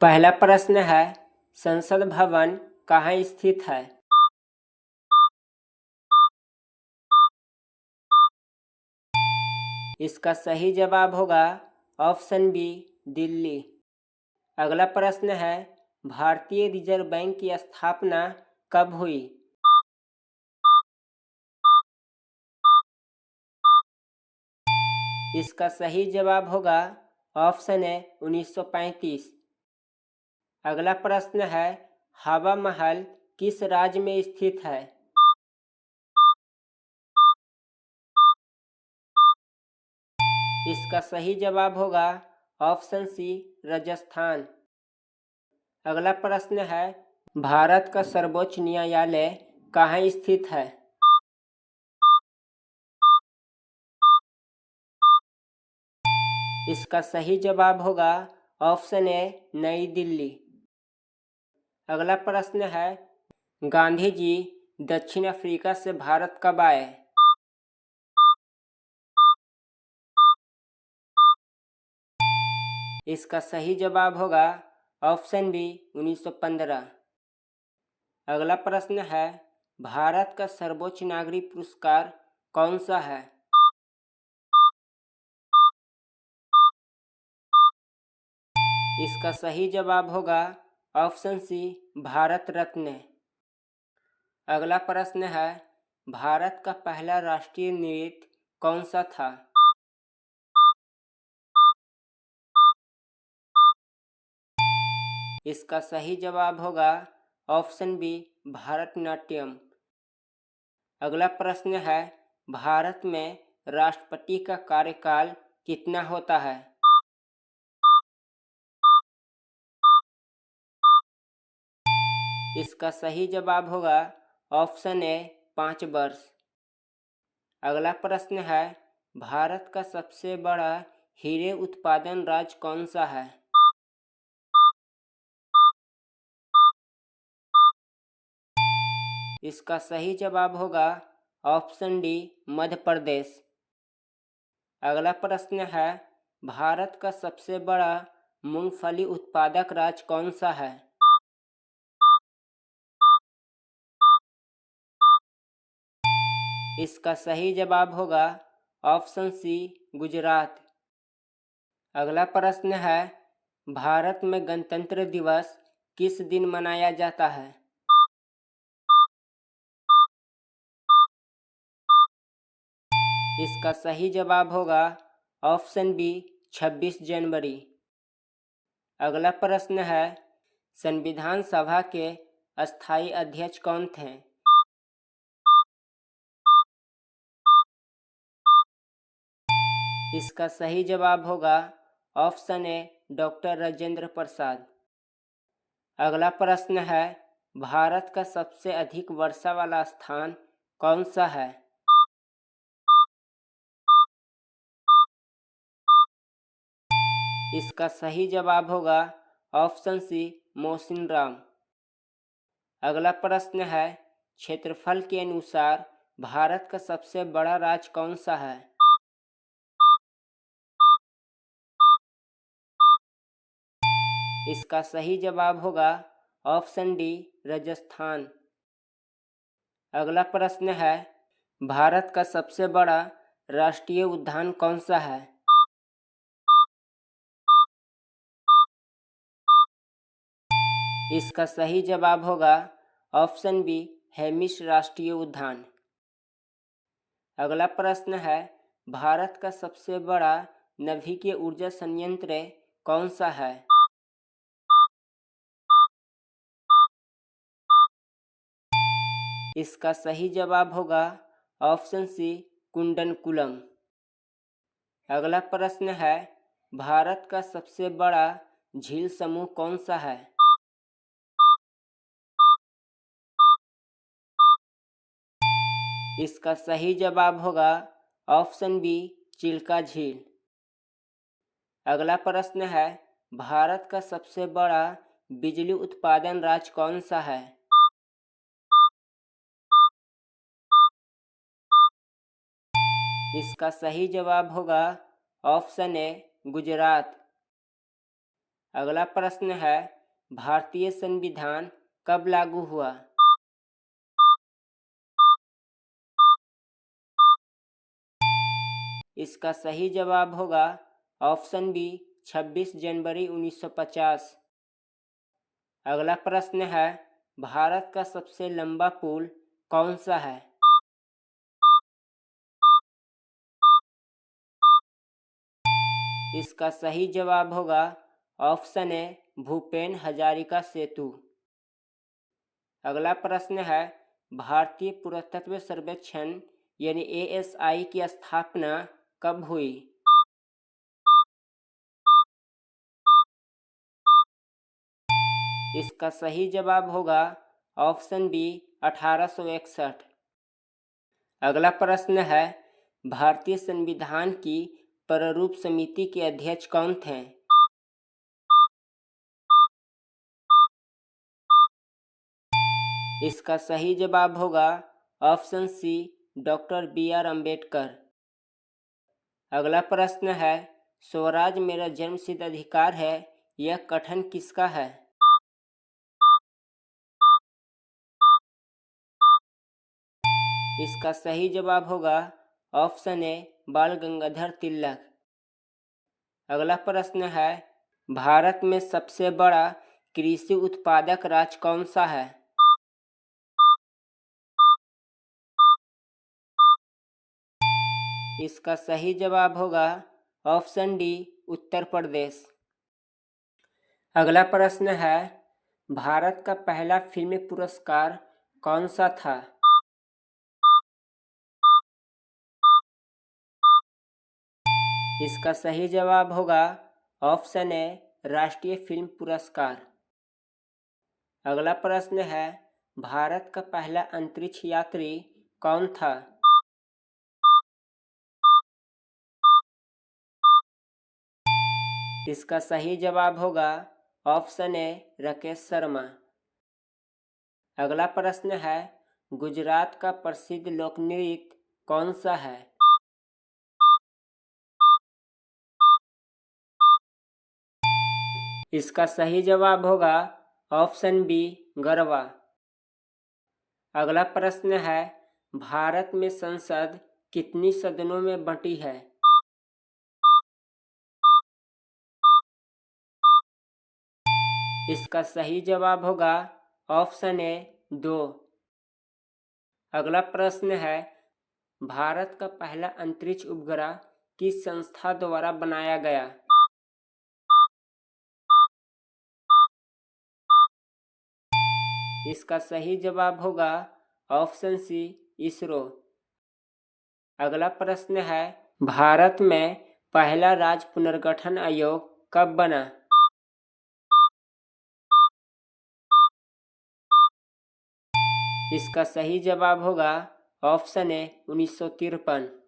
पहला प्रश्न है, संसद भवन कहाँ स्थित है? इसका सही जवाब होगा ऑप्शन बी, दिल्ली। अगला प्रश्न है, भारतीय रिजर्व बैंक की स्थापना कब हुई? इसका सही जवाब होगा ऑप्शन ए, 1935। अगला प्रश्न है, हवा महल किस राज्य में स्थित है? इसका सही जवाब होगा ऑप्शन सी, राजस्थान। अगला प्रश्न है, भारत का सर्वोच्च न्यायालय कहाँ स्थित है? इसका सही जवाब होगा ऑप्शन ए, नई दिल्ली। अगला प्रश्न है, गांधी जी दक्षिण अफ्रीका से भारत कब आए? इसका सही जवाब होगा ऑप्शन बी, 1915। अगला प्रश्न है, भारत का सर्वोच्च नागरिक पुरस्कार कौन सा है? इसका सही जवाब होगा ऑप्शन सी, भारत रत्न। अगला प्रश्न है, भारत का पहला राष्ट्रीय नृत्य कौन सा था? इसका सही जवाब होगा ऑप्शन बी, भारतनाट्यम। अगला प्रश्न है, भारत में राष्ट्रपति का कार्यकाल कितना होता है? इसका सही जवाब होगा ऑप्शन ए, 5 वर्ष। अगला प्रश्न है, भारत का सबसे बड़ा हीरे उत्पादन राज्य कौन सा है? इसका सही जवाब होगा ऑप्शन डी, मध्य प्रदेश। अगला प्रश्न है, भारत का सबसे बड़ा मूंगफली उत्पादक राज्य कौन सा है? इसका सही जवाब होगा ऑप्शन सी, गुजरात। अगला प्रश्न है, भारत में गणतंत्र दिवस किस दिन मनाया जाता है? इसका सही जवाब होगा ऑप्शन बी, 26 जनवरी। अगला प्रश्न है, संविधान सभा के अस्थायी अध्यक्ष कौन थे? इसका सही जवाब होगा option A, doctor Rajendra Prasad. अगला प्रश्न है, भारत का सबसे अधिक वर्षा वाला स्थान कौन सा है? इसका सही जवाब होगा ऑप्शन सी, मौसिनराम। अगला प्रश्न है, क्षेत्रफल के अनुसार भारत का सबसे बड़ा राज्य कौन सा है? इसका सही जवाब होगा ऑप्शन डी, राजस्थान। अगला प्रश्न है, भारत का सबसे बड़ा राष्ट्रीय उद्यान कौन सा है? इसका सही जवाब होगा ऑप्शन बी, हेमिस राष्ट्रीय उद्यान। अगला प्रश्न है, भारत का सबसे बड़ा नवीकरणीय ऊर्जा संयंत्र कौन सा है? इसका सही जवाब होगा ऑप्शन सी, कुंडनकुलम। अगला प्रश्न है, भारत का सबसे बड़ा झील समूह कौन सा है? इसका सही जवाब होगा ऑप्शन बी, चिल्का झील। अगला प्रश्न है, भारत का सबसे बड़ा बिजली उत्पादन राज्य कौन सा है? इसका सही जवाब होगा ऑप्शन ए, गुजरात। अगला प्रश्न है, भारतीय संविधान कब लागू हुआ? इसका सही जवाब होगा ऑप्शन बी, 26 जनवरी 1950। अगला प्रश्न है, भारत का सबसे लंबा पुल कौन सा है? इसका सही जवाब होगा ऑप्शन ए, भूपेन हजारिका सेतु। अगला प्रश्न है, भारतीय पुरातत्व सर्वेक्षण यानी ASI की स्थापना कब हुई? इसका सही जवाब होगा ऑप्शन बी, 1861। अगला प्रश्न है, भारतीय संविधान की प्रारूप समिति के अध्यक्ष कौन थे? इसका सही जवाब होगा option C, doctor BR Ambedkar. अगला प्रश्न है, स्वराज मेरा जन्मसिद्ध अधिकार है, यह कथन किसका है? इसका सही जवाब होगा ऑप्शन ए, बाल गंगाधर तिलक। अगला प्रश्न है, भारत में सबसे बड़ा कृषि उत्पादक राज्य कौन सा है? इसका सही जवाब होगा ऑप्शन डी, उत्तर प्रदेश। अगला प्रश्न है, भारत का पहला फिल्म पुरस्कार कौन सा था? इसका सही जवाब होगा ऑप्शन ए, राष्ट्रीय फिल्म पुरस्कार। अगला प्रश्न है, भारत का पहला अंतरिक्ष यात्री कौन था? इसका सही जवाब होगा ऑप्शन ए, राकेश शर्मा। अगला प्रश्न है, गुजरात का प्रसिद्ध लोक नृत्य कौन सा है? इसका सही जवाब होगा ऑप्शन बी, गरबा। अगला प्रश्न है, भारत में संसद कितनी सदनों में बंटी है? इसका सही जवाब होगा ऑप्शन ए, 2। अगला प्रश्न है, भारत का पहला अंतरिक्ष उपग्रह किस संस्था द्वारा बनाया गया? इसका सही जवाब होगा ऑप्शन सी, इसरो। अगला प्रश्न है, भारत में पहला राज्य पुनर्गठन आयोग कब बना? इसका सही जवाब होगा ऑप्शन ए, 1953।